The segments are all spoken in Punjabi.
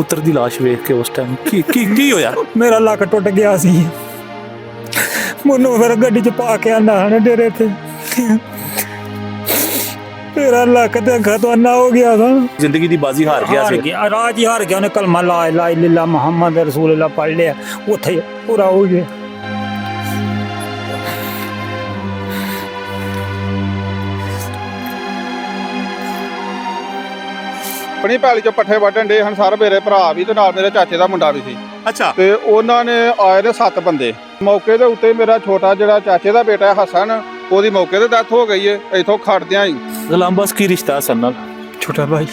पुत्र की लाश वेख के उस टाइम की होया? मेरा लक टुट गया सी, मैनू फिर गड्डी च पा के आना डेरे ते, मेरा लक ते खतरना हो गया था। जिंदगी की बाजी हार गया हार सी। गया, राज ही हार गया। उन्हें कलमा ला ला इल्ला मुहम्मद रसूलुल्लाह पढ़ लिया, उत्थे पूरा हो गया। अपनी पैली चो पट्ठे वड्ढन डे हन सर, मेरे भरा भी ते नाल मेरे चाचे दा मुंडा भी सी। अच्छा। ते उन्हां ने आए ने 7 बंदे। मौके दे उत्ते मेरा छोटा जिहड़ा चाचे दा बेटा है हसन, ओहदी मौके ते डेथ हो गई है। इथों खड़दियां ही गुलाम बस की रिश्ता हसन नाल? छोटा भाई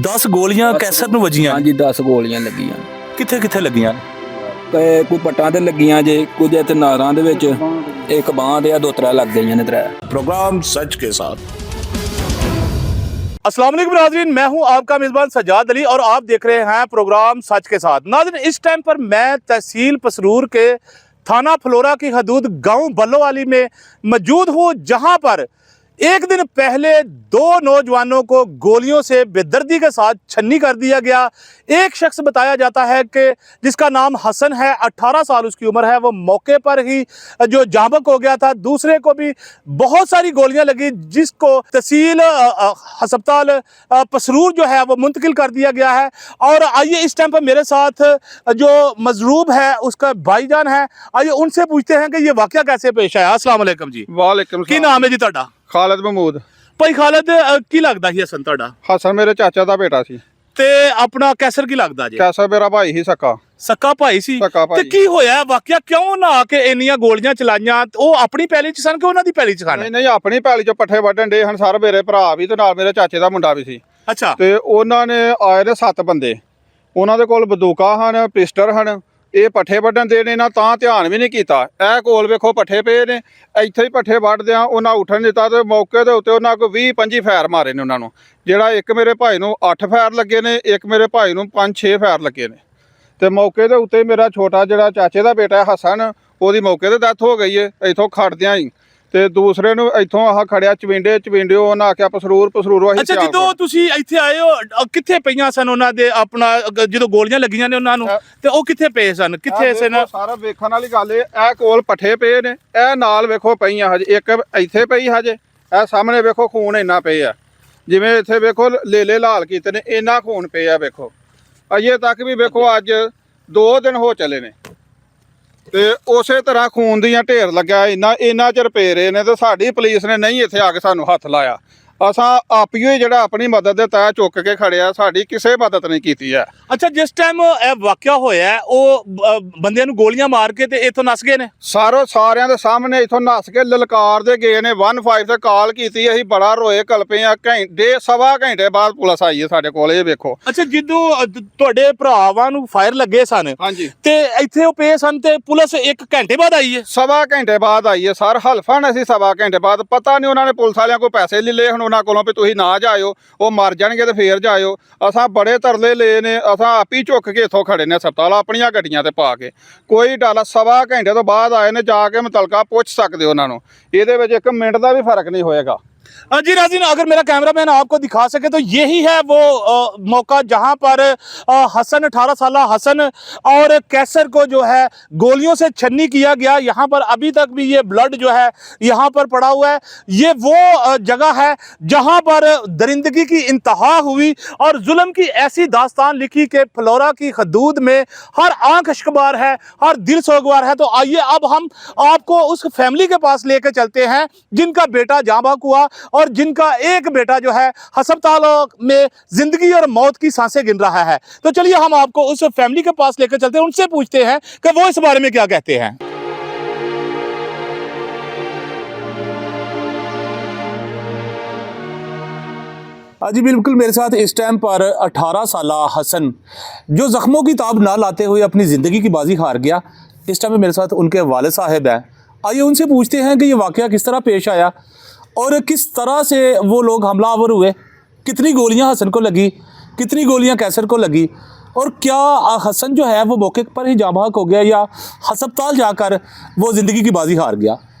10 गोलियां कैसर नूं वजियां? हाँ जी 10 गोलियां लगियां। किथे किथे लगियां? ते कोई पट्टां ते लगियां जे, कुछ इत्थे नारां दे विच, एक बांह ते 2-3 लग गईयां ने 3। प्रोग्राम सच के साथ। अस्सलाम वालेकुम नाज़रीन, मैं हूं आपका मेज़बान सज्जाद अली और आप देख रहे हैं प्रोग्राम सच के साथ। नाज़रीन, इस टाइम पर मैं तहसील पसरूर के थाना फ्लोरा की हदूद गांव बल्लोवाली में मौजूद हूं, जहां पर एक दिन पहले 2 नौजवानों को गोलियों से बेदर्दी के साथ छन्नी कर दिया गया। एक शख्स बताया जाता है कि जिसका नाम हसन है, 18 साल उसकी उम्र है, वो मौके पर ही जो जाबक हो गया था। दूसरे को भी बहुत सारी गोलियां लगी, जिसको तहसील अस्पताल पसरूर जो है वो मुंतकिल कर दिया गया है। और आइए इस टाइम पर मेरे साथ जो मजलूम है उसका भाईजान है, आइए उनसे पूछते हैं कि ये वाकया कैसे पेश आया। अस्सलाम वालेकुम जी। वालेकुम की नाम है जी ਤੁਹਾਡਾ? खालिद महमूद। ਭਾਈ ਖਾਲਦ ਕੀ ਲੱਗਦਾ ਸੀ ਹਸਨ ਤੁਹਾਡਾ? हसन मेरे चाचा दा बेटा सी। ਤੇ ਆਪਣਾ ਕੈਸਰ ਕੀ ਲੱਗਦਾ ਜੀ? कैसा मेरा भाई ही सक्का। ਸੱਕਾ ਭਾਈ ਸੀ। सक्का ਤੇ भाई। ਕੀ ਹੋਇਆ ਵਾਕਿਆ, ਕਿਉਂ ਨਾ ਕੇ ਇੰਨੀਆਂ ਗੋਲੀਆਂ ਚਲਾਈਆਂ? ਉਹ ਆਪਣੀ ਪੈਲੀ ਚ ਸਨ ਕਿ ਉਹਨਾਂ ਦੀ ਪੈਲੀ ਚ नहीं ਖਾਣ? नहीं अपनी पैली चो पट्ठे वड्ढन डे हन सर, मेरे भरा भी ते नाल मेरे चाचे दा मुंडा भी सी। ਅੱਛਾ। ਤੇ ਉਹਨਾਂ ਨੇ ਆਏ ਨੇ 7 ਬੰਦੇ। ਉਹਨਾਂ ਦੇ ਕੋਲ ਬੰਦੂਕਾਂ ਹਨ, ਪਿਸਟਲ ਹਨ। ਇਹ ਪੱਠੇ ਵੱਢਣ ਦੇ ਨੇ ਨਾ, ਤਾਂ ਧਿਆਨ ਵੀ ਨਹੀਂ ਕੀਤਾ। ਇਹ ਕੋਲ ਵੇਖੋ ਪੱਠੇ ਪਏ ਨੇ, ਇੱਥੇ ਹੀ ਪੱਠੇ ਵੱਢਦਿਆਂ ਉਹਨਾਂ ਉੱਠਣ ਨਹੀਂ ਦਿੱਤਾ ਤੇ ਮੌਕੇ ਦੇ ਉੱਤੇ ਉਹਨਾਂ ਕੋਲ 20-25 ਫਾਇਰ ਮਾਰੇ ਨੇ ਉਹਨਾਂ ਨੂੰ। ਜਿਹੜਾ ਇੱਕ ਮੇਰੇ ਭਾਈ ਨੂੰ 8 ਫਾਇਰ ਲੱਗੇ ਨੇ, ਇੱਕ ਮੇਰੇ ਭਾਈ ਨੂੰ 5-6 ਫਾਇਰ ਲੱਗੇ ਨੇ। ਤੇ ਮੌਕੇ ਦੇ ਉੱਤੇ ਮੇਰਾ ਛੋਟਾ ਜਿਹੜਾ ਚਾਚੇ ਦਾ ਬੇਟਾ ਹੈ ਹਸਨ, ਉਹਦੀ ਮੌਕੇ ਤੇ ਡੈਥ ਹੋ ਗਈ ਹੈ ਇੱਥੋਂ ਖੜਦਿਆਂ ਹੀ। ਤੇ ਦੂਸਰੇ ਨੂੰ ਇੱਥੋਂ ਆਹ ਖੜਿਆ ਚਵਿੰਡੇ ਉਹਨਾਂ ਆਖਿਆ ਪਸਰੂਰੋਂ ਅਸੀਂ ਅੱਛਾ, ਜਦੋਂ ਤੁਸੀਂ ਇੱਥੇ ਆਏ ਹੋ ਕਿੱਥੇ ਪਈਆਂ ਸਨ ਉਹਨਾਂ ਦੇ, ਆਪਣਾ ਜਦੋਂ ਗੋਲੀਆਂ ਲੱਗੀਆਂ ਨੇ ਉਹਨਾਂ ਨੂੰ, ਤੇ ਉਹ ਕਿੱਥੇ ਪਏ ਸਨ, ਕਿੱਥੇ ਸਨ? ਸਾਰਾ ਵੇਖਣ ਵਾਲੀ ਗੱਲ ਇਹ ਕੋਲ ਪੱਠੇ ਪਏ ਨੇ, ਇਹ ਨਾਲ ਵੇਖੋ ਪਈਆਂ ਹਜੇ, ਇੱਕ ਇੱਥੇ ਪਈ ਹਜੇ, ਇਹ ਸਾਹਮਣੇ ਵੇਖੋ ਖੂਨ ਇੰਨਾ ਪਏ ਆ, ਜਿਵੇਂ ਇੱਥੇ ਵੇਖੋ ਲੇਲੇ ਲਾਲ ਕੀਤੇ ਨੇ, ਇੰਨਾ ਖੂਨ ਪਏ ਆ ਵੇਖੋ। ਅਜੇ ਤੱਕ ਵੀ ਵੇਖੋ ਅੱਜ 2 ਦਿਨ ਹੋ ਚਲੇ ਨੇ ਤੇ ਉਸੇ ਤਰ੍ਹਾਂ ਖੂਨ ਦੀਆਂ ਢੇਰ ਲੱਗਾ, ਇੰਨਾ ਚਿਰ ਪਏ ਰਹੇ ਨੇ। ਤੇ ਸਾਡੀ ਪੁਲਿਸ ਨੇ ਨਹੀਂ ਇੱਥੇ ਆ ਕੇ ਸਾਨੂੰ ਹੱਥ ਲਾਇਆ। ਅਸਾਂ ਆਪਿਓ ਹੀ ਜਿਹੜਾ ਆਪਣੀ ਮਦਦ ਦੇ ਤਹਿਤ ਚੁੱਕ ਕੇ ਖੜਿਆ, ਸਾਡੀ ਕਿਸੇ ਮਦਦ ਨਹੀਂ ਕੀਤੀ ਹੈ। ਅੱਛਾ, ਜਿਸ ਟਾਈਮ ਇਹ ਵਾਕਿਆ ਹੋਇਆ ਉਹ ਬੰਦਿਆਂ ਨੂੰ ਗੋਲੀਆਂ ਮਾਰ ਕੇ ਤੇ ਇੱਥੋਂ ਨੱਸ ਗਏ ਨੇ? ਸਾਰਿਆਂ ਦੇ ਸਾਹਮਣੇ ਇੱਥੋਂ ਨੱਸ ਕੇ ਲਲਕਾਰ ਦੇ ਗਏ ਨੇ। 15 ਤੇ ਕਾਲ ਕੀਤੀ, ਅਸੀਂ ਬੜਾ ਰੋਏ ਕਲਪੇ ਆ। ਸਵਾ ਘੰਟੇ ਬਾਅਦ ਪੁਲਿਸ ਆਈ ਹੈ ਸਾਡੇ ਕੋਲ, ਇਹ ਵੇਖੋ। ਅੱਛਾ, ਜਦੋਂ ਤੁਹਾਡੇ ਭਰਾਵਾਂ ਨੂੰ ਫਾਇਰ ਲੱਗੇ ਸਨ ਹਾਂਜੀ ਤੇ ਇੱਥੇ ਉਹ ਪਏ ਸਨ ਤੇ ਪੁਲਿਸ 1 ਘੰਟੇ ਬਾਅਦ ਆਈ ਹੈ? ਸਵਾ ਘੰਟੇ ਬਾਅਦ ਆਈ ਹੈ ਸਰ। ਹਲਫਨ ਅਸੀਂ ਸਵਾ ਘੰਟੇ ਬਾਅਦ, ਪਤਾ ਨਹੀਂ ਉਹਨਾਂ ਨੇ ਪੁਲਿਸ ਵਾਲਿਆਂ ਕੋਲ ਪੈਸੇ ਲੈ ਲਏ ਹੁਣ ਉਹਨਾਂ ਕੋਲੋਂ ਵੀ ਤੁਸੀਂ ਨਾ ਜਾਇਓ, ਉਹ ਮਰ ਜਾਣਗੇ ਤੇ ਫੇਰ ਜਾਇਓ। ਅਸਾਂ ਬੜੇ ਤਰਲੇ ਲਏ ਨੇ, ਅਸਾਂ ਆਪ ਹੀ ਝੁੱਕ ਕੇ ਇੱਥੋਂ ਖੜੇ ਨੇ ਹਸਪਤਾਲ ਆਪਣੀਆਂ ਗੱਡੀਆਂ ਤੇ ਪਾ ਕੇ। ਕੋਈ ਡਾਲਾ ਸਵਾ ਘੰਟੇ ਤੋਂ ਬਾਅਦ ਆਏ ਨੇ, ਜਾ ਕੇ ਮੁਤਲਕਾ ਪੁੱਛ ਸਕਦੇ ਉਹਨਾਂ ਨੂੰ। ਇਹਦੇ ਵਿੱਚ 1 ਮਿੰਟ ਦਾ ਵੀ ਫਰਕ नहीं होएगा। जी नाज़रीन, अगर मेरा कैमरामैन आपको दिखा सके तो यही है वो मौका जहां पर हसन 18 साल हसन और कैसर को जो है गोलियों से छन्नी किया गया। यहाँ पर अभी तक भी ये ब्लड जो है यहाँ पर पड़ा हुआ है। ये वो जगह है जहां पर दरिंदगी की इंतहा हुई और जुल्म की ऐसी दास्तान लिखी कि फ्लोरा की हदूद में हर आंख अश्कबार है, हर दिल सोगवार है। तो आइए अब हम आपको उस फैमिली के पास लेकर चलते हैं जिनका बेटा जाँ बहक हुआ और जिनका एक बेटा जो है अस्पतालों में जिंदगी और मौत की सांसें गिन रहा है। तो चलिए हम आपको उस फैमिली के पास लेकर चलते हैं, उनसे पूछते हैं कि वो इस बारे में क्या कहते हैं। जी बिल्कुल, मेरे साथ इस टाइम पर 18 साल हसन जो ज़ख्मों की ताब ना लाते हुए अपनी ज़िंदगी की बाजी हार गया, इस टाइम मेरे साथ उनके वालिद साहब हैं। आइए उनसे पूछते हैं कि ये वाक़या किस तरह पेश आया और किस तरह से वो लोग हमलावर हुए, कितनी गोलियां हसन को लगी, कितनी गोलियां कैसर को लगी, और क्या हसन जो है वो मौके पर ही जाँ बहक हो गया या अस्पताल जाकर वो ज़िंदगी की बाजी हार गया।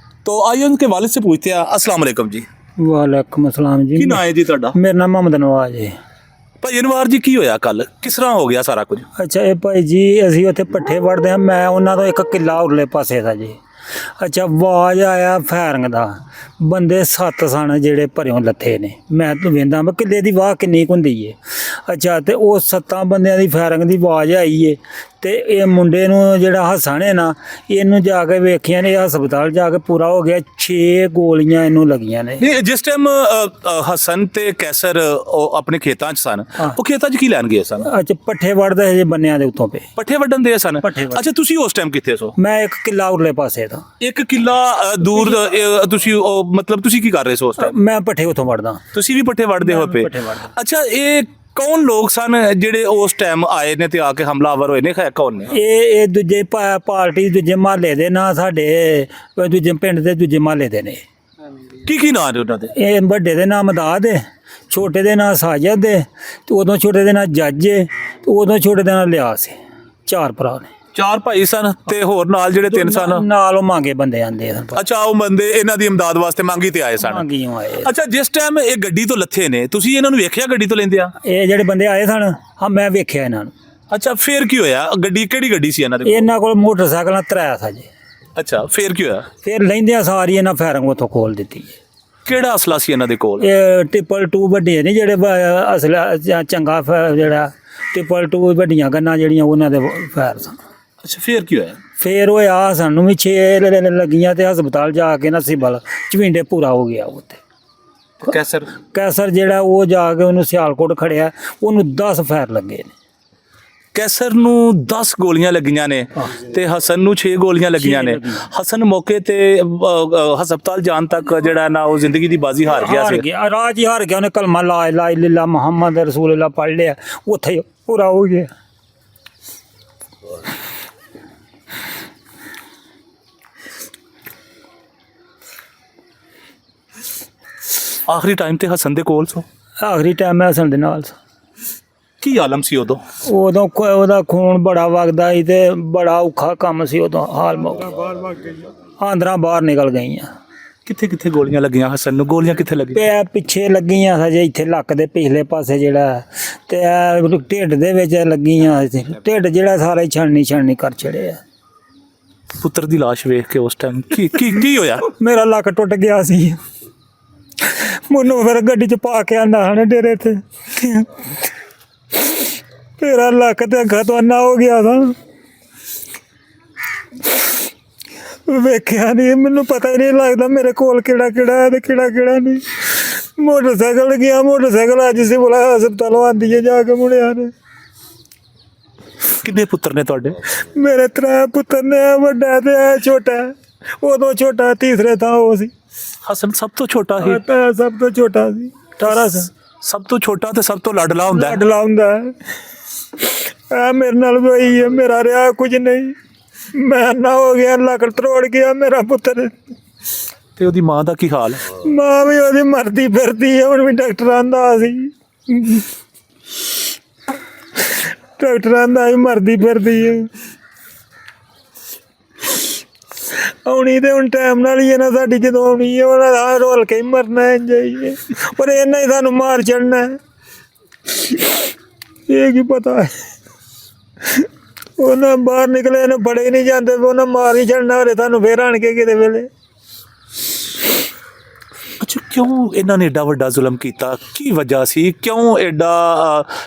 तो आइए उनके वालिद से पूछते हैं। अस्सलाम वालेकुम जी। ਵਾਲੇਕੁਮ ਅਸਲਾਮ ਕੀ ਜੀ। ਨਾਂ ਹੈ ਜੀ ਤੁਹਾਡਾ? ਮੇਰਾ ਨਾਮ ਮੁਹੰਮਦ ਨਵਾਜ਼ ਹੈ। ਭਾਈ ਅਨਵਾਰ ਜੀ, ਕੀ ਹੋਇਆ ਕੱਲ? ਕਿਸ ਤਰ੍ਹਾਂ ਹੋ ਗਿਆ ਸਾਰਾ ਕੁਝ? ਅੱਛਾ ਇਹ ਭਾਈ ਜੀ ਅਸੀਂ ਉੱਥੇ ਪੱਠੇ ਵੜਦੇ ਹਾਂ, ਮੈਂ ਉਹਨਾਂ ਤੋਂ 1 ਕਿੱਲਾ ਉਰਲੇ ਪਾਸੇ ਦਾ ਜੀ। ਅੱਛਾ ਆਵਾਜ਼ ਆਇਆ ਫਾਇਰਿੰਗ ਦਾ, ਬੰਦੇ 7 ਸਨ ਜਿਹੜੇ ਭਰਿਓ ਲੱਥੇ ਨੇ। ਮੈਂ ਤਾਂ ਵੇਂਦਾ ਮੈਂ ਕਿੱਲੇ ਦੀ ਵਾਹ ਕਿੰਨੀ ਕੁ ਹੁੰਦੀ ਏ। ਅੱਛਾ ਤੇ ਉਹ 7 ਬੰਦਿਆਂ ਦੀ ਫਾਇਰਿੰਗ ਦੀ ਆਵਾਜ਼ ਆਈ ਏ ਤੇ ਇਹ ਮੁੰਡੇ ਨੂੰ ਜਿਹੜਾ ਹਸਣ ਹੈ ਨਾ, ਇਹਨੂੰ ਜਾ ਕੇ ਵੇਖਿਆ ਨੇ, ਹਸਪਤਾਲ ਜਾ ਕੇ ਪੂਰਾ ਹੋ ਗਿਆ। 6 ਗੋਲੀਆਂ ਇਹਨੂੰ ਲੱਗੀਆਂ ਨੇ। ਨਹੀਂ, ਜਿਸ ਟਾਈਮ ਹਸਨ ਤੇ ਕੈਸਰ ਉਹ ਆਪਣੇ ਖੇਤਾਂ 'ਚ ਸਨ, ਉਹ ਖੇਤਾਂ 'ਚ ਕੀ ਲੈਣ ਗਏ ਸਨ? ਅੱਛਾ ਪੱਠੇ ਵੜਦੇ ਸੀ ਬੰਨਿਆਂ ਦੇ ਉੱਤੋਂ ਪੇ। ਪੱਠੇ ਵੱਢਣ ਦੇ ਸਨ? ਪੱਠੇ ਵੱਢ- ਅੱਛਾ, ਤੁਸੀਂ ਉਸ ਟਾਈਮ ਕਿੱਥੇ ਸੋ? ਮੈਂ 1 ਕਿੱਲਾ ਉਰਲੇ ਪਾਸੇ ਦਾ। 1 ਕਿੱਲਾ ਦੂਰ ਤੁਸੀਂ ਮਤਲਬ ਤੁਸੀਂ ਕੀ ਕਰ ਰਹੇ ਸੋ ਉਸ ਟਾਈਮ? ਮੈਂ ਪੱਠੇ ਉੱਥੋਂ ਵੜਦਾ। ਤੁਸੀਂ ਵੀ ਪੱਠੇ ਵੱਢਦੇ ਹੋ ਮੈਂ ਪਏ? ਪੱਠੇ ਵੱਢਦਾ। ਅੱਛਾ, ਇਹ ਕੌਣ ਲੋਕ ਸਨ ਜਿਹੜੇ ਉਸ ਟਾਈਮ ਆਏ ਨੇ ਤੇ ਆ ਕੇ ਹਮਲਾਵਰ ਹੋਏ ਨੇ? ਕੌਣ ਨੇ? ਇਹ ਦੂਜੇ ਪਾਰਟੀ ਦੂਜੇ ਮਹੱਲੇ ਦੇ ਨਾ, ਸਾਡੇ ਦੂਜੇ ਪਿੰਡ ਦੇ ਦੂਜੇ ਮਹੱਲੇ ਦੇ ਨੇ। ਕੀ ਨਾਂ ਨੇ ਉਹਨਾਂ ਦੇ? ਇਹ ਵੱਡੇ ਦੇ ਨਾਮ ਮਦਾਦ ਹੈ, ਛੋਟੇ ਦੇ ਨਾਂ ਸਾਜਦ ਹੈ, ਤੇ ਉਦੋਂ ਛੋਟੇ ਦੇ ਨਾਂ ਜੱਜ ਹੈ, ਤੇ ਉਦੋਂ ਛੋਟੇ ਦੇ ਨਾਂ ਲਿਆਸ ਹੈ। 4 ਭਰਾ ਨੇ। 4 ਭਾਈ ਸਨ ਤੇ ਹੋਰ ਨਾਲ ਜਿਹੜੇ 3 ਸਨ? ਨਾਲ ਉਹ ਮੰਗੇ ਬੰਦੇ ਆਂਦੇ ਸਨ। ਅੱਛਾ, ਉਹ ਬੰਦੇ ਇਹਨਾਂ ਦੀ ਇਮਦਾਦ ਵਾਸਤੇ ਮੰਗੀ ਤੇ ਆਏ ਸਨ? ਮੰਗੀਆਂ ਆਏ। ਅੱਛਾ, ਜਿਸ ਟਾਈਮ ਇਹ ਗੱਡੀ ਤੋਂ ਲੱਥੇ ਨੇ, ਤੁਸੀਂ ਇਹਨਾਂ ਨੂੰ ਵੇਖਿਆ ਗੱਡੀ ਤੋਂ ਲੈਂਦੇ ਆ? ਇਹ ਜਿਹੜੇ ਬੰਦੇ ਆਏ ਸਨ, ਹਾਂ ਮੈਂ ਵੇਖਿਆ ਇਹਨਾਂ ਨੂੰ। ਅੱਛਾ, ਫੇਰ ਕੀ ਹੋਇਆ? ਗੱਡੀ ਕਿਹੜੀ ਗੱਡੀ ਸੀ ਇਹਨਾਂ ਦੇ ਕੋਲ? ਇਹਨਾਂ ਕੋਲ ਮੋਟਰਸਾਈਕਲਾਂ 3 ਸੀ ਜੀ। ਅੱਛਾ, ਫੇਰ ਕੀ ਹੋਇਆ? ਫਿਰ ਲੈਂਦਿਆਂ ਸਾਰੀ ਇਹਨਾਂ ਫਾਇਰਿੰਗ ਉੱਥੋਂ ਖੋਲ ਦਿੱਤੀ ਹੈ। ਕਿਹੜਾ ਅਸਲਾ ਸੀ ਇਹਨਾਂ ਦੇ ਕੋਲ? ਇਹ 222 ਵੱਡੇ ਨੇ ਜਿਹੜੇ ਅਸਲ ਚੰਗਾ ਜਿਹੜਾ 222 ਵੱਡੀਆਂ ਗੰਨਾਂ ਜਿਹੜੀਆਂ ਉਹਨਾਂ ਦੇ ਫਾਇਰ ਸਨ। ਅੱਛਾ, ਫੇਰ ਕੀ ਹੋਇਆ? ਫੇਰ ਹੋਇਆ ਸਾਨੂੰ ਵੀ 6 ਲੱਗੀਆਂ ਤੇ ਹਸਪਤਾਲ ਜਾ ਕੇ ਨਾ ਸਿਵਲ ਚਵਿੰਡੇ ਪੂਰਾ ਹੋ ਗਿਆ ਉੱਥੇ। ਕੈਸਰ? ਕੈਸਰ ਜਿਹੜਾ ਉਹ ਜਾ ਕੇ ਉਹਨੂੰ ਸਿਆਲਕੋਟ ਖੜਿਆ, ਉਹਨੂੰ 10 ਫਾਇਰ ਲੱਗੇ ਨੇ। ਕੈਸਰ ਨੂੰ 10 ਗੋਲੀਆਂ ਲੱਗੀਆਂ ਨੇ ਤੇ ਹਸਨ ਨੂੰ 6 ਗੋਲੀਆਂ ਲੱਗੀਆਂ ਨੇ। ਹਸਨ ਮੌਕੇ ਤੇ ਹਸਪਤਾਲ ਜਾਣ ਤੱਕ ਜਿਹੜਾ ਨਾ ਉਹ ਜ਼ਿੰਦਗੀ ਦੀ ਬਾਜ਼ੀ ਹਾਰ ਗਿਆ ਸੀ। ਰਾਜ ਹੀ ਹਾਰ ਗਿਆ। ਉਹਨੇ ਕਲਮਾ ਲਾ ਇਲਾਹਾ ਇল্লাল্লাਹ ਮੁਹੰਮਦ ਰਸੂਲullah ਪੜ੍ਹ ਲਿਆ, ਉੱਥੇ ਹੀ ਪੂਰਾ ਹੋ ਗਿਆ। ਆਖਰੀ ਟਾਈਮ ਤੇ ਹਸਨ ਦੇ ਕੋਲ ਸੋ? ਆਖਰੀ ਟਾਈਮ ਮੈਂ ਹਸਨ ਦੇ ਨਾਲ ਸੀ। ਕੀ ਆਲਮ ਸੀ ਉਦੋਂ? ਉਦੋਂ ਉਹਦਾ ਖੂਨ ਬੜਾ ਵਗਦਾ ਸੀ ਤੇ ਬੜਾ ਔਖਾ ਕੰਮ ਸੀ ਉਦੋਂ। ਹਾਲ ਆਂਦਰਾਂ ਬਾਹਰ ਨਿਕਲ ਗਈਆਂ। ਕਿੱਥੇ ਕਿੱਥੇ ਗੋਲੀਆਂ ਲੱਗੀਆਂ ਹਸਨ ਨੂੰ? ਗੋਲੀਆਂ ਕਿੱਥੇ ਲੱਗੀਆਂ? ਪਿੱਛੇ ਲੱਗੀਆਂ ਸਜੇ ਇੱਥੇ ਲੱਕ ਦੇ ਪਿਛਲੇ ਪਾਸੇ ਜਿਹੜਾ, ਤੇ ਢਿੱਡ ਦੇ ਵਿੱਚ ਲੱਗੀਆਂ। ਢਿੱਡ ਜਿਹੜਾ ਸਾਰਾ ਹੀ ਛਾਣੀ ਕਰ ਛੜਿਆ। ਪੁੱਤਰ ਦੀ ਲਾਸ਼ ਵੇਖ ਕੇ ਉਸ ਟਾਈਮ ਕੀ ਹੋਇਆ? ਮੇਰਾ ਲੱਕ ਟੁੱਟ ਗਿਆ ਸੀ। ਮੈਨੂੰ ਫਿਰ ਗੱਡੀ 'ਚ ਪਾ ਕੇ ਆਂਦਾ ਹਨ ਡੇਰੇ ਤੇ। ਮੇਰਾ ਲੱਕ ਤੇ ਖਤਵਾਨਾ ਹੋ ਗਿਆ ਸੀ। ਵੇਖਿਆ ਨਹੀਂ, ਮੈਨੂੰ ਪਤਾ ਹੀ ਨਹੀਂ ਲੱਗਦਾ ਮੇਰੇ ਕੋਲ ਕਿਹੜਾ ਹੈ ਤੇ ਕਿਹੜਾ ਨਹੀਂ। ਮੋਟਰਸਾਈਕਲ ਗਿਆ, ਮੋਟਰਸਾਈਕਲ ਅੱਜ ਸਿਵਲ ਹਸਪਤਾਲ ਆਂਦੀ ਹੈ ਜਾ ਕੇ ਮੁੜਿਆ ਨੇ। ਕਿੰਨੇ ਪੁੱਤਰ ਨੇ ਤੁਹਾਡੇ? ਮੇਰੇ 3 ਪੁੱਤਰ ਨੇ, ਵੱਡਾ ਤੇ ਇਹ ਛੋਟਾ। ਉਦੋਂ ਛੋਟਾ ਤੀਸਰੇ ਥਾਂ ਉਹ ਸੀ। ਹਸਨ ਸਭ ਤੋਂ ਛੋਟਾ ਸੀ? ਸਭ ਤੋਂ ਛੋਟਾ ਸੀ। 18 ਸਾਲ। ਸਭ ਤੋਂ ਛੋਟਾ ਤੇ ਸਭ ਤੋਂ ਲਾਡਲਾ ਹੁੰਦਾ ਹੈ। ਲਾਡਲਾ ਹੁੰਦਾ ਹੈ। ਮੇਰੇ ਨਾਲ ਵੀ ਹੋਈ ਹੈ। ਮੇਰਾ ਰਿਹਾ ਕੁਝ ਨਹੀਂ, ਮੈਂ ਨਾ ਹੋ ਗਿਆ, ਲੱਕ ਤਰੋੜ ਗਿਆ ਮੇਰਾ ਪੁੱਤਰ। ਤੇ ਉਹਦੀ ਮਾਂ ਦਾ ਕੀ ਹਾਲ? ਮਾਂ ਵੀ ਉਹਦੀ ਮਰਦੀ ਫਿਰਦੀ ਹੈ। ਹੁਣ ਵੀ ਡਾਕਟਰ ਆਂਦਾ ਸੀ, ਡਾਕਟਰ ਆਂਦਾ ਸੀ ਮਰਦੀ ਫਿਰਦੀ ਹੈ। ਆਉਣੀ ਤੇ ਹੁਣ ਟਾਈਮ ਨਾਲ ਹੀ ਹੈ ਨਾ ਸਾਡੀ, ਜਦੋਂ ਆਉਣੀ ਹੈ ਉਹਨਾਂ ਦਾ ਰੋਲ ਕੇ ਹੀ ਮਰਨਾ ਹੈ ਜਾਈਏ, ਪਰ ਇਹਨਾਂ ਹੀ ਸਾਨੂੰ ਮਾਰ ਚੜਨਾ ਹੈ। ਇਹ ਕੀ ਪਤਾ ਹੈ, ਉਹਨਾਂ ਬਾਹਰ ਨਿਕਲੇ ਇਹਨੂੰ ਫੜੇ ਨਹੀਂ ਜਾਂਦੇ, ਉਹਨਾਂ ਮਾਰ ਹੀ ਛੱਡਣਾ ਹਰੇ ਤੁਹਾਨੂੰ ਫੇਰ ਆਣ ਕੇ ਕਿਤੇ ਵੇਲੇ। ਅੱਛਾ, ਕਿਉਂ ਇਹਨਾਂ ਨੇ ਏਡਾ ਵੱਡਾ ਜ਼ੁਲਮ ਕੀਤਾ? ਕੀ ਵਜ੍ਹਾ ਸੀ? ਕਿਉਂ ਏਡਾ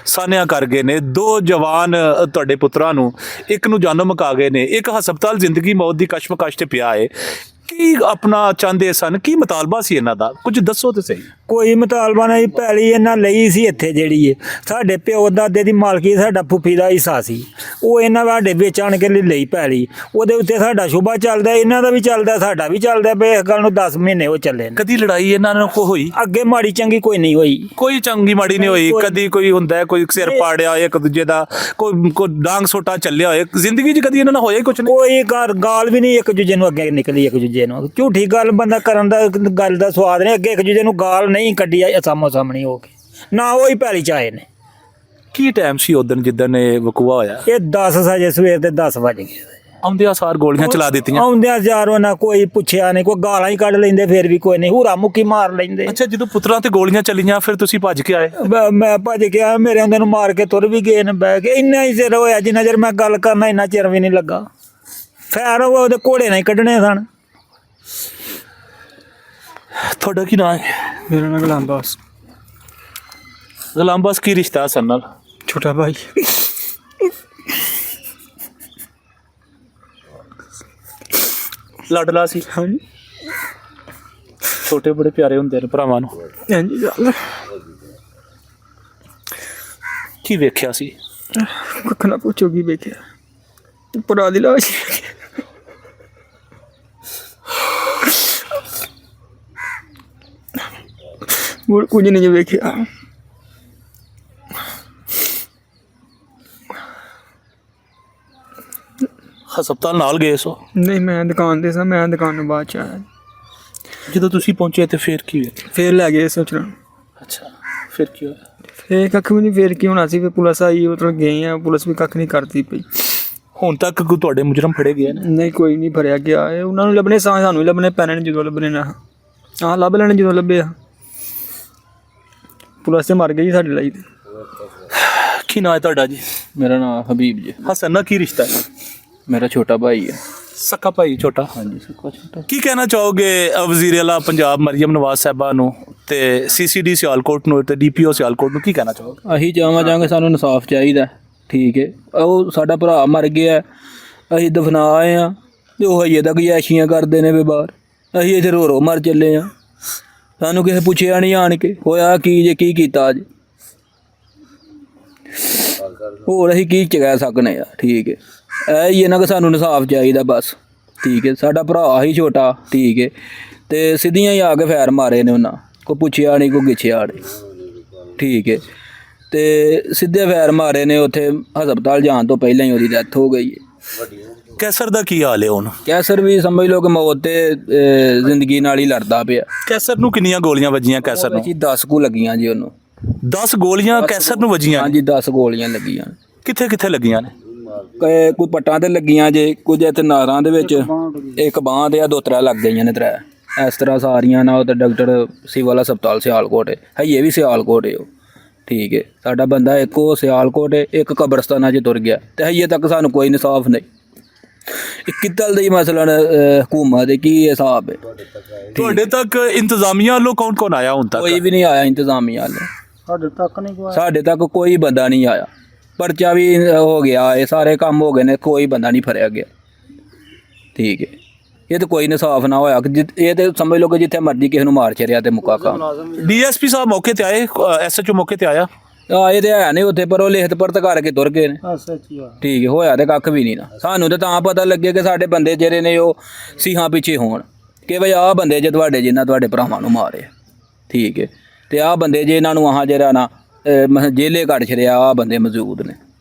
ਸਾਨਿਆ ਕਰ ਗਏ ਨੇ? 2 ਜਵਾਨ ਤੁਹਾਡੇ ਪੁੱਤਰਾਂ ਨੂੰ, ਇੱਕ ਨੂੰ ਜਾਨੋਂ ਮੁਕਾ ਗਏ ਨੇ, ਇੱਕ ਹਸਪਤਾਲ ਜ਼ਿੰਦਗੀ ਮੌਤ ਦੀ ਕਸ਼ਮਕਸ਼ ਤੇ ਪਿਆ ਹੈ। ਕੀ ਆਪਣਾ ਚਾਹੁੰਦੇ ਸਨ? ਕੀ ਮੁਤਾਲਬਾ ਸੀ ਇਹਨਾਂ ਦਾ? ਕੁਝ ਦੱਸੋ ਤੇ ਸਹੀ। ਕੋਈ ਮੁਤਾਲਬਾ ਨਹੀਂ। ਪੈਲੀ ਇਹਨਾਂ ਲਈ ਸੀ ਇੱਥੇ ਜਿਹੜੀ ਹੈ ਸਾਡੇ ਪਿਓ ਦਾਦੇ ਦੀ ਮਾਲਕੀ, ਸਾਡਾ ਫੁੱਫੀ ਦਾ ਹਿੱਸਾ ਸੀ। ਉਹ ਇਹਨਾਂ ਸਾਡੇ ਵਿੱਚ ਆਣ ਕੇ ਲਈ ਪੈਲੀ, ਉਹਦੇ ਉੱਤੇ ਸਾਡਾ ਸ਼ੁਭਾ ਚੱਲਦਾ, ਇਹਨਾਂ ਦਾ ਵੀ ਚੱਲਦਾ, ਸਾਡਾ ਵੀ ਚੱਲਦਾ। ਬਈ ਇਸ ਗੱਲ ਨੂੰ 10 ਮਹੀਨੇ ਉਹ ਚੱਲੇ ਨੇ। ਕਦੀ ਲੜਾਈ ਇਹਨਾਂ ਨਾਲ ਹੋਈ? ਅੱਗੇ ਮਾੜੀ ਚੰਗੀ ਕੋਈ ਨਹੀਂ ਹੋਈ। ਕੋਈ ਚੰਗੀ ਮਾੜੀ ਨਹੀਂ ਹੋਈ ਕਦੀ? ਕੋਈ ਹੁੰਦਾ ਕੋਈ ਸਿਰ ਪਾੜਿਆ ਹੋਏ ਇੱਕ ਦੂਜੇ ਦਾ, ਕੋਈ ਡਾਂਗ ਸੋਟਾ ਚੱਲਿਆ ਹੋਏ? ਜ਼ਿੰਦਗੀ 'ਚ ਕਦੀ ਇਹਨਾਂ ਨਾਲ ਹੋਇਆ ਹੀ ਕੁਝ ਨਹੀਂ? ਕੋਈ ਗਾਲ ਵੀ ਨਹੀਂ ਇੱਕ ਦੂਜੇ ਨੂੰ ਅੱਗੇ ਨਿਕਲੀ। ਇੱਕ ਦੂਜੇ ਨੂੰ ਝੂਠੀ ਗੱਲ ਬੰਦਾ ਕਰਨ ਦਾ ਗੱਲ ਦਾ ਸਵਾਦ ਨਹੀਂ। ਅੱਗੇ ਇੱਕ ਦੂਜੇ ਨੂੰ ਗਾਲ ਨਹੀਂ ਕੱਢੀ ਸਾਹਮੋ ਸਾਹਮਣੀ ਹੋ ਕੇ, ਨਾ ਉਹ ਹੀ ਪੈਲੀ ਚਾਏ ਨੇ। ਕੀ ਟਾਈਮ ਸੀ ਉਦੋਂ ਜਿੱਦਣ ਇਹ ਵਕੂਆ ਹੋਇਆ? ਇਹ 10 ਵਜੇ ਸਵੇਰ ਦੇ 10 ਵਜ ਗਏ। ਆਉਂਦੇ ਸਾਰ ਗੋਲੀਆਂ ਚਲਾ ਦਿੱਤੀਆਂ। ਆਉਂਦਿਆਂ ਯਾਰ ਉਹਨਾਂ ਕੋਈ ਪੁੱਛਿਆ ਨਹੀਂ, ਕੋਈ ਗਾਲਾਂ ਹੀ ਕੱਢ ਲੈਂਦੇ, ਫਿਰ ਵੀ ਕੋਈ ਨਹੀਂ, ਹੂਰਾ ਮੁੱਕੀ ਮਾਰ ਲੈਂਦੇ। ਅੱਛਾ, ਜਦੋਂ ਪੁੱਤਰਾਂ ਤੇ ਗੋਲੀਆਂ ਚੱਲੀਆਂ ਫਿਰ ਤੁਸੀਂ ਭੱਜ ਕੇ ਆਏ? ਮੈਂ ਭੱਜ ਗਿਆ, ਮੇਰੇ ਹੁੰਦੇ ਨੂੰ ਮਾਰ ਕੇ ਤੁਰ ਵੀ ਗਏ ਨੇ ਬਹਿ ਕੇ। ਇੰਨਾ ਹੀ ਚਿਰ ਹੋਇਆ ਜਿੰਨਾ ਚਿਰ ਮੈਂ ਗੱਲ ਕਰਨਾ, ਇੰਨਾ ਚਿਰ ਵੀ ਨਹੀਂ ਲੱਗਾ। ਫੈਰ ਉਹਦੇ ਘੋੜੇ ਨਾਲ ਹੀ ਕੱਢਣੇ ਸਨ। ਤੁਹਾਡਾ ਕੀ ਨਾਮ ਹੈ? ਮੇਰਾ ਨਾਮ ਗੁਲਾਮਬਾਸ। ਗੁਲਾਮਬਾਸ, ਕੀ ਰਿਸ਼ਤਾ ਹਸਨ ਨਾਲ? ਛੋਟਾ ਭਾਈ। ਲਾਡਲਾ ਸੀ? ਹਾਂਜੀ ਛੋਟੇ ਬੜੇ ਪਿਆਰੇ ਹੁੰਦੇ ਨੇ ਭਰਾਵਾਂ ਨੂੰ। ਹਾਂਜੀ ਗੱਲ ਕੀ ਵੇਖਿਆ ਸੀ? ਕੁੱਖ ਨਾ ਪੁੱਛੋ ਕੀ ਵੇਖਿਆ, ਭਰਾ ਦੀ ਲਾਸ਼। ਹੋਰ ਕੁਝ ਨਹੀਂ ਵੇਖਿਆ। ਹਸਪਤਾਲ ਨਾਲ ਗਏ ਸੋ? ਨਹੀਂ, ਮੈਂ ਦੁਕਾਨ ਤੇ ਸਾਂ, ਮੈਂ ਦੁਕਾਨ ਤੋਂ ਬਾਅਦ ਚ ਆਇਆ। ਜਦੋਂ ਤੁਸੀਂ ਪਹੁੰਚੇ ਤੇ ਫਿਰ ਕੀ ਹੋਇਆ? ਫੇਰ ਲੈ ਗਏ ਸੋਚਣਾ। ਅੱਛਾ, ਫਿਰ ਕੀ ਹੋਇਆ? ਫੇਰ ਕੱਖ ਵੀ ਨਹੀਂ, ਫੇਰ ਕੀ ਹੋਣਾ ਸੀ। ਫਿਰ ਪੁਲਿਸ ਆਈ, ਉਧਰੋਂ ਗਏ ਆ, ਪੁਲਿਸ ਵੀ ਕੱਖ ਨਹੀਂ ਕਰਦੀ ਪਈ। ਹੁਣ ਤੱਕ ਕੋਈ ਤੁਹਾਡੇ ਮੁਜਰਮ ਫੜੇ ਗਏ ਨੇ? ਨਹੀਂ, ਕੋਈ ਨਹੀਂ ਫੜਿਆ ਗਿਆ। ਇਹ ਉਹਨਾਂ ਨੂੰ ਲੱਭਣੇ ਸਾਂ, ਸਾਨੂੰ ਵੀ ਲੱਭਣੇ ਪੈਣੇ ਨੇ ਜਦੋਂ ਲੱਭਣੇ ਨਾ। ਹਾਂ, ਲੱਭ ਲੈਣੇ ਜਦੋਂ ਲੱਭੇ ਆ। ਪੁਲਿਸ ਤੇ ਮਰ ਗਈ ਸਾਡੀ ਲਈ ਤੇ। ਕੀ ਨਾਂ ਹੈ ਤੁਹਾਡਾ ਜੀ? ਮੇਰਾ ਨਾਮ ਹਬੀਬ ਜੀ। ਹਸਨ ਨਾਲ ਕੀ ਰਿਸ਼ਤਾ ਹੈ? ਮੇਰਾ ਛੋਟਾ ਭਾਈ ਹੈ। ਸਕਾ ਭਾਈ ਛੋਟਾ? ਹਾਂਜੀ, ਸੁੱਕਾ ਛੋਟਾ। ਕੀ ਕਹਿਣਾ ਚਾਹੋਗੇ ਵਜ਼ੀਰ ਆਲਾ ਪੰਜਾਬ ਮਰੀਮ ਨਵਾਜ਼ ਸਾਹਿਬਾ ਨੂੰ ਤੇ ਸੀਸੀਡੀ ਸਿਆਲਕੋਟ ਨੂੰ ਤੇ ਡੀਪੀਓ ਸਿਆਲਕੋਟ ਨੂੰ ਕੀ ਕਹਿਣਾ ਚਾਹੋਗੇ? ਅਸੀਂ ਚਾਹਾਂਗੇ ਸਾਨੂੰ ਇਨਸਾਫ ਚਾਹੀਦਾ, ਠੀਕ ਹੈ। ਉਹ ਸਾਡਾ ਭਰਾ ਮਰ ਗਿਆ, ਅਸੀਂ ਦਫਨਾ ਆਏ ਆ ਤੇ ਉਹ ਹਜੇ ਤੱਕ ਯਾਸ਼ੀਆਂ ਕਰਦੇ ਨੇ ਵੇ ਬਾਹਰ। ਅਸੀਂ ਇੱਥੇ ਰੋ ਮਰ ਚੱਲੇ ਆ। ਸਾਨੂੰ ਕਿਸੇ ਪੁੱਛਿਆ ਨਹੀਂ ਆਣ ਕੇ ਹੋਇਆ ਕੀ ਜੇ, ਕੀ ਕੀਤਾ ਅੱਜ। ਹੋਰ ਅਸੀਂ ਕੀ ਕਹਿ ਸਕਨੇ ਆ, ਠੀਕ ਹੈ। ਇਹ ਹੀ ਇਹਨਾਂ ਕਿ ਸਾਨੂੰ ਇਨਸਾਫ ਚਾਹੀਦਾ ਬਸ, ਠੀਕ ਹੈ। ਸਾਡਾ ਭਰਾ ਹੀ ਛੋਟਾ, ਠੀਕ ਹੈ, ਤੇ ਸਿੱਧੀਆਂ ਹੀ ਆ ਕੇ ਫੈਰ ਮਾਰੇ ਨੇ ਉਹਨਾਂ, ਕੋਈ ਪੁੱਛਿਆ ਨਹੀਂ, ਕੋਈ ਗਿੱਛਿਆ ਨਹੀਂ, ਠੀਕ ਹੈ। ਤੇ ਸਿੱਧੇ ਫੈਰ ਮਾਰੇ ਨੇ ਉੱਥੇ। ਹਸਪਤਾਲ ਜਾਣ ਤੋਂ ਪਹਿਲਾਂ ਹੀ ਉਹਦੀ ਡੈਥ ਹੋ ਗਈ ਹੈ। ਕੈਸਰ ਦਾ ਕੀ ਹਾਲ ਹੈ ਹੁਣ? ਕੈਸਰ ਵੀ ਸਮਝ ਲਓ ਕਿ ਮੌਤ ਤੇ ਜ਼ਿੰਦਗੀ ਨਾਲ ਹੀ ਲੜਦਾ ਪਿਆ। ਕੈਸਰ ਨੂੰ ਕਿੰਨੀਆਂ ਗੋਲੀਆਂ ਵੱਜੀਆਂ? ਕੈਸਰ ਨੂੰ ਜੀ 10 ਕੁ ਲੱਗੀਆਂ ਜੀ ਉਹਨੂੰ। 10 ਗੋਲੀਆਂ ਕੈਸਰ ਨੂੰ ਵੱਜੀਆਂ? ਹਾਂਜੀ, 10 ਗੋਲੀਆਂ ਲੱਗੀਆਂ। ਕਿੱਥੇ ਕਿੱਥੇ ਲੱਗੀਆਂ ਨੇ? ਕੋਈ ਪੱਟਾਂ ਤੇ ਲੱਗੀਆਂ ਜੇ, ਕੁਝ ਇੱਥੇ ਨਾਰਾਂ ਦੇ ਵਿੱਚ, ਇੱਕ ਬਾਂਹ ਤੇ ਆ, 2-3 ਲੱਗ ਗਈਆਂ ਨੇ 3। ਇਸ ਤਰ੍ਹਾਂ ਸਾਰੀਆਂ ਨਾ। ਉਹ ਤਾਂ ਡਾਕਟਰ ਸਿਵਲ ਹਸਪਤਾਲ ਸਿਆਲਕੋਟ ਹੈ, ਇਹ ਵੀ ਸਿਆਲਕੋਟ ਹੈ ਉਹ, ਠੀਕ ਹੈ। ਸਾਡਾ ਬੰਦਾ ਇੱਕ ਉਹ ਸਿਆਲਕੋਟ ਹੈ, ਇੱਕ ਕਬਰਸਤਾਨਾਂ 'ਚ ਤੁਰ ਗਿਆ ਤੇ ਹਜੇ ਤੱਕ ਸਾਨੂੰ ਕੋਈ ਇਨਸਾਫ ਨਹੀਂ। ਕਿੱਦਲ ਦੀ ਮਸਲਨ ਹਕੂਮਤ ਦੇ ਕੀ ਹਿਸਾਬ ਹੈ? ਤੁਹਾਡੇ ਤੱਕ ਇੰਤਜ਼ਾਮੀਆ ਵੱਲੋਂ ਕੌਣ ਕੌਣ ਆਇਆ ਹੁਣ ਤੱਕ? ਕੋਈ ਵੀ ਨਹੀਂ ਆਇਆ ਇੰਤਜ਼ਾਮੀਆ ਵੱਲੋਂ। ਸਾਡੇ ਤੱਕ ਕੋਈ ਬੰਦਾ ਨਹੀਂ ਆਇਆ। ਪਰਚਾ ਵੀ ਹੋ ਗਿਆ, ਇਹ ਸਾਰੇ ਕੰਮ ਹੋ ਗਏ ਨੇ, ਕੋਈ ਬੰਦਾ ਨਹੀਂ ਫੜਿਆ ਗਿਆ, ਠੀਕ ਹੈ। ਇਹ ਤਾਂ ਕੋਈ ਇਨਸਾਫ ਨਾ ਹੋਇਆ। ਇਹ ਤੇ ਸਮਝ ਲਓ ਕਿ ਜਿੱਥੇ ਮਰਜ਼ੀ ਕਿਸੇ ਨੂੰ ਮਾਰ ਛੜਿਆ ਤੇ ਮੁੱਕਾ ਕੰਮ। ਡੀਐਸਪੀ ਸਾਹਿਬ ਮੌਕੇ ਤੇ ਆਏ? ਐਸਐਚਓ ਮੌਕੇ ਤੇ ਆਇਆ? ਇਹ ਤੇ ਹੈ ਨਹੀਂ ਉੱਥੇ, ਪਰ ਉਹ ਲਿਖਤ ਪੜਤ ਕਰਕੇ ਤੁਰ ਗਏ ਨੇ, ਠੀਕ ਹੈ। ਹੋਇਆ ਤੇ ਕੱਖ ਵੀ ਨਹੀਂ ਨਾ। ਸਾਨੂੰ ਤਾਂ ਪਤਾ ਲੱਗੇ ਕਿ ਸਾਡੇ ਬੰਦੇ ਜਿਹੜੇ ਨੇ ਉਹ ਸੀਹਾਂ ਪਿੱਛੇ ਹੋਣ, ਕਿ ਬਈ ਆਹ ਬੰਦੇ ਜੇ ਤੁਹਾਡੇ ਜਿਨ੍ਹਾਂ ਤੁਹਾਡੇ ਭਰਾਵਾਂ ਨੂੰ ਮਾਰੇ, ਠੀਕ ਹੈ, ਤੇ ਆਹ ਬੰਦੇ ਜੇ ਇਹਨਾਂ ਨੂੰ ਆਹ ਜਿਹੜਾ ਨਾ ਜੇਲੇ ਕੱਢ ਛੜਿਆ, ਆਹ ਬੰਦੇ ਮੌਜੂਦ ਨੇ।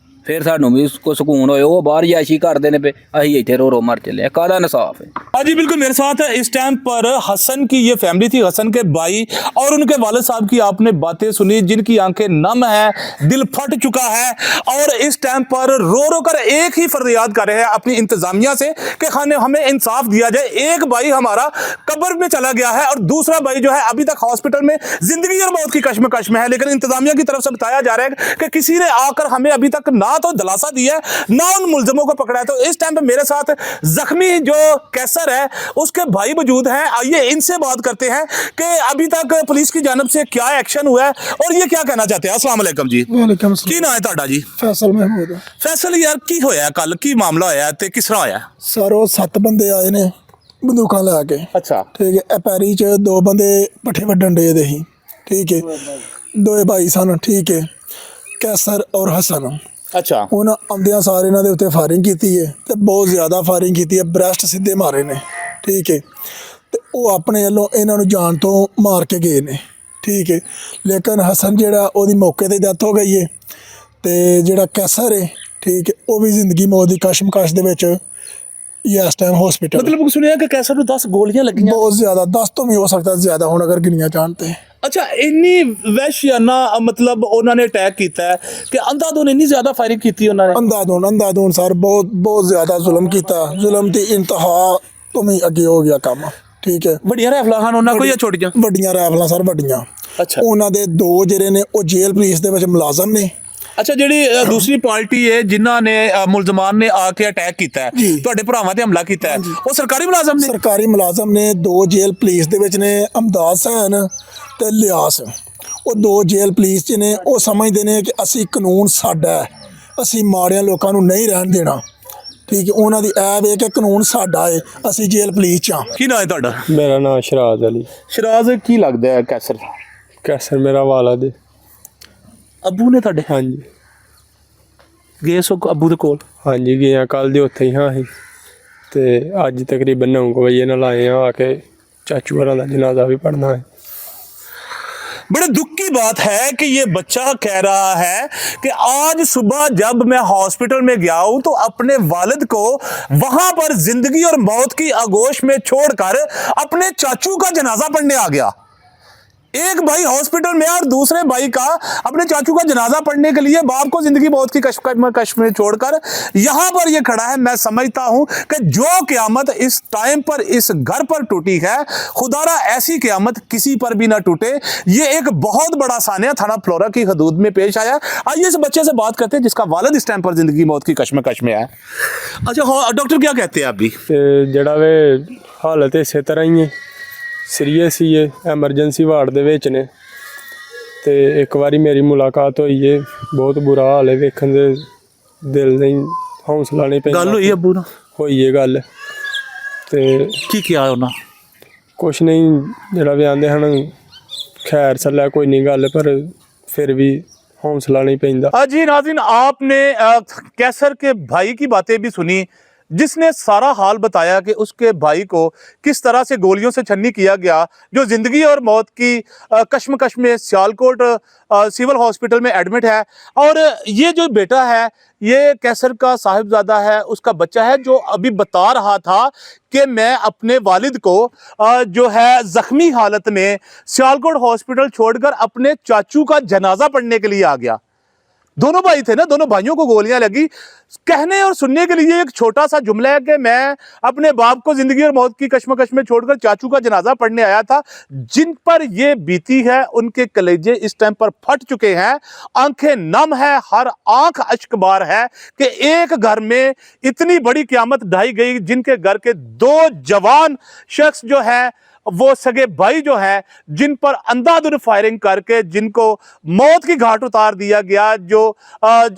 फिर सानू भी को सुकून होए, वो बाहर याशी करते हैं पे, अही इतने रो मर चले। कादा इंसाफ है? हाँ जी बिल्कुल, मेरे साथ इस टाइम पर हसन की ये फैमिली थी, हसन के भाई और उनके वालिद साहब की आपने बातें सुनी, जिनकी आंखें नम है, दिल फट चुका है और इस टाइम पर रो कर एक ही फरियाद कर रहे हैं अपनी इंतजामिया से कि खाने हमें इंसाफ दिया जाए। एक भाई हमारा कब्र में चला गया है और दूसरा भाई जो है अभी तक हॉस्पिटल में जिंदगी और मौत की कश्मकश में है, लेकिन इंतजामिया की तरफ से बताया जा रहा है कि किसी ने आकर हमें अभी तक ना तो दिलासा दिया है ना उन मुलजमों को पकड़ा है। तो इस टाइम पे मेरे साथ जख्मी जो कैसर है उसके भाई मौजूद हैं, आइए इनसे बात करते हैं कि अभी तक पुलिस की जानब से क्या एक्शन हुआ है और ये क्या कहना चाहते हैं। अस्सलाम वालेकुम जी। वालेकुम की ना है ਤੁਹਾਡਾ ਜੀ? फैसल महमूद है। फैसल यार की होया कल, की मामला होया ते किस तरह होया? सर वो 7 बंदे आए ने बंदूकां लैके, अच्छा ठीक है। ए पैरी च 2 बंदे पट्ठे वड्डण डे दे ही, ठीक है, 2 भाई सन, ठीक है, कैसर और हसन। अच्छा उन्हें आंदियां सारे इन्हां दे उत्ते फायरिंग कीती है ते बहुत ज़्यादा फायरिंग कीती है, ब्रेस्ट सीधे मारे ने, ठीक है। ते वो अपने वल्लों इन्हां नूं जान तो मार के गए ने, ठीक है। लेकिन हसन जेड़ा ओहदी मौके ते डेथ हो गई है ते जेड़ा कैसर है, ठीक है, वो भी जिंदगी मौत की कशमकश दे विच ये इस टाइम हॉस्पिटल। मतलब सुनिया कि कैसर को 10 गोलियां लगी हैं? बहुत ज़्यादा, 10 तो भी हो सकता है ज़्यादा होना अगर गिनिया चाहते हैं। ਅੱਛਾ ਇੰਨੀ ਵਹਿਸ਼ਿਆਨਾ ਮਤਲਬ ਉਹਨਾਂ ਨੇ ਅਟੈਕ ਕੀਤਾ ਹੈ ਕਿ ਅੰਧਾਧੁੰਦ ਇੰਨੀ ਜ਼ਿਆਦਾ ਫਾਇਰਿੰਗ ਕੀਤੀ ਉਹਨਾਂ ਨੇ। ਅੰਧਾਧੁੰਦ ਸਰ ਬਹੁਤ ਜ਼ਿਆਦਾ ਜ਼ੁਲਮ ਕੀਤਾ, ਜ਼ੁਲਮ ਦੀ ਇੰਤਹਾ ਤੋਂ ਵੀ ਅੱਗੇ ਹੋ ਗਿਆ ਕੰਮ। ਠੀਕ ਹੈ, ਵੱਡੀਆਂ ਰਾਈਫਲਾਂ ਹਨ ਉਹਨਾਂ ਕੋਲ ਜਾਂ ਛੋਟੀਆਂ? ਵੱਡੀਆਂ ਰਾਈਫਲਾਂ ਸਰ, ਵੱਡੀਆਂ। ਅੱਛਾ, ਉਹਨਾਂ ਦੇ 2 ਜਿਹੜੇ ਨੇ ਉਹ ਜੇਲ੍ਹ ਪੁਲਿਸ ਦੇ ਵਿੱਚ ਮੁਲਾਜ਼ਮ ਨੇ। ਅੱਛਾ ਜਿਹੜੀ ਦੂਸਰੀ ਪਾਰਟੀ ਹੈ ਜਿਨ੍ਹਾਂ ਨੇ ਮੁਲਜ਼ਮਾਨ ਨੇ ਆ ਕੇ ਅਟੈਕ ਕੀਤਾ ਹੈ, ਜੀ। ਤੁਹਾਡੇ ਭਰਾਵਾਂ ਤੇ ਹਮਲਾ ਕੀਤਾ ਹੈ, ਉਹ ਸਰਕਾਰੀ ਮੁਲਾਜ਼ਮ ਨੇ? ਸਰਕਾਰੀ ਮੁਲਾਜ਼ਮ ਨੇ। 2 ਜੇਲ੍ਹ ਪੁਲਿਸ ਦੇ ਵਿੱਚ ਨੇ, ਅਮਦਾਦ ਸੈਨ ਤੇ ਲਿਆਸ। ਉਹ 2 ਜੇਲ੍ਹ ਪੁਲਿਸ 'ਚ ਨੇ। ਉਹ ਸਮਝਦੇ ਨੇ ਕਿ ਅਸੀਂ ਕਾਨੂੰਨ ਸਾਡਾ ਹੈ, ਅਸੀਂ ਮਾੜਿਆਂ ਲੋਕਾਂ ਨੂੰ ਨਹੀਂ ਰਹਿਣ ਦੇਣਾ। ਠੀਕ ਹੈ, ਉਹਨਾਂ ਦੀ ਐ ਵੇ ਕਿ ਕਾਨੂੰਨ ਸਾਡਾ ਹੈ, ਅਸੀਂ ਜੇਲ੍ਹ ਪੁਲਿਸ 'ਚ ਹਾਂ। ਕੀ ਨਾਂ ਹੈ ਤੁਹਾਡਾ? ਮੇਰਾ ਨਾਮ ਸ਼ਰਾਜ਼ ਅਲੀ। ਸ਼ਰਾਜ਼ ਕੀ ਲੱਗਦਾ ਹੈ ਕੈਸਰ? ਕੈਸਰ ਮੇਰਾ ਵਾਲਾ ਦੇ। ਅੱਬੂ ਨੇ ਤੁਹਾਡੇ? ਹਾਂਜੀ ਗਏ ਸੋ ਅੱਬੂ ਦੇ ਕੋਲ? ਹਾਂਜੀ ਗਏ ਆ, ਕੱਲ ਦੇ ਉੱਥੇ ਹੀ ਹਾਂ ਅਸੀਂ, ਤੇ ਅੱਜ ਤਕਰੀਬਨ 9 ਵਜੇ ਨਾਲ ਆਏ ਆ ਕੇ ਚਾचू होਰਾਂ ਦਾ जनाजा भी पढ़ना है। बड़े दुख की बात है कि ये बच्चा कह रहा है कि आज सुबह जब मैं हॉस्पिटल में गया हूं तो अपने वालिद को वहां पर जिंदगी और मौत की आगोश में छोड़कर अपने चाचू का जनाजा पढ़ने आ गया। एक भाई हॉस्पिटल में और दूसरे भाई का अपने चाचू का जनाजा पढ़ने के लिए बाप को जिंदगी मौत की कश्मकश में छोड़कर यहां पर ये खड़ा है। मैं समझता हूं कि जो क़यामत इस टाइम पर इस घर पर टूटी है, खुदारा ऐसी क़यामत किसी पर भी ना टूटे। ये एक बहुत बड़ा सानिया थाना फ्लोरा की हदूद में पेश आया। आइए इस बच्चे से बात करते हैं जिसका वालिद इस टाइम पर जिंदगी मौत की कश्मकश में है। अच्छा डॉक्टर क्या कहते हैं आप भी? ਜਿਹੜਾ ਵੇ ਹਾਲਤ ਇਸੇ ਤਰ੍ਹਾਂ ਹੀ ਹੈ, ਸੀਰੀਅਸ ਹੀ ਹੈ, ਐਮਰਜੈਂਸੀ ਵਾਰਡ ਦੇ ਵਿੱਚ ਨੇ। ਤੇ ਇੱਕ ਵਾਰੀ ਮੇਰੀ ਮੁਲਾਕਾਤ ਹੋਈ ਹੈ, ਬਹੁਤ ਬੁਰਾ ਹਾਲ ਹੈ, ਵੇਖਣ ਦੇ ਦਿਲ ਨਹੀਂ ਹੌਸਲਾ ਨਹੀਂ ਪੈਂਦਾ। ਗੱਲ ਹੋਈ ਅੱਬੂ ਨਾਲ? ਹੋਈ ਹੈ ਗੱਲ। ਤੇ ਕੀ ਕਿਹਾ ਉਹਨਾਂ? ਕੁਛ ਨਹੀਂ, ਜਿਹੜਾ ਵੀ ਆਂਦੇ ਹਨ खैर सल्ला कोई नहीं गल, पर फिर भी हौसला नहीं पैंदा। जी नाज़रीन, आपने कैसर के भाई की बातें भी सुनी जिसने सारा हाल बताया कि उसके भाई को किस तरह से गोलियों से छन्नी किया गया, जो ज़िंदगी और मौत की कश्मकश में सियालकोट सिविल हॉस्पिटल में एडमिट है। और ये जो बेटा है ये कैसर का साहिबजादा है, उसका बच्चा है, जो अभी बता रहा था कि मैं अपने वालिद को जो है ज़ख्मी हालत में सियालकोट हॉस्पिटल छोड़कर अपने चाचू का जनाजा पढ़ने के लिए आ गया। दोनों भाई थे ना, दोनों भाइयों को गोलियां लगी। कहने और सुनने के लिए एक छोटा सा जुमला है कि मैं अपने बाप को जिंदगी और मौत की कश्मकश में छोड़कर चाचू का जनाजा पढ़ने आया था। जिन पर ये बीती है उनके कलेजे इस टाइम पर फट चुके हैं, आंखें नम है, हर आंख अश्कबार है कि एक घर में इतनी बड़ी क़यामत ढाई गई, जिनके घर के 2 जवान शख्स जो है वो सगे भाई जो है, जिन पर अंधाधुंध फायरिंग करके जिनको मौत की घाट उतार दिया गया। जो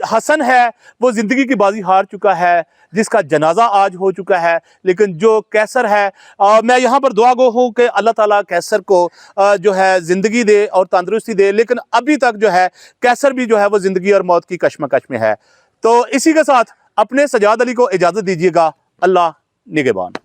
हसन है वो ज़िंदगी की बाजी हार चुका है, जिसका जनाजा आज हो चुका है। लेकिन जो कैसर है, मैं यहाँ पर दुआ गो हूँ कि अल्लाह ताला कैसर को जो है ज़िंदगी दे और तंदुरुस्ती दे। लेकिन अभी तक जो है कैसर भी जो है वो ज़िंदगी और मौत की कश्मकश में है। तो इसी के साथ अपने सजाद अली को इजाज़त दीजिएगा। अल्लाह निगहबान।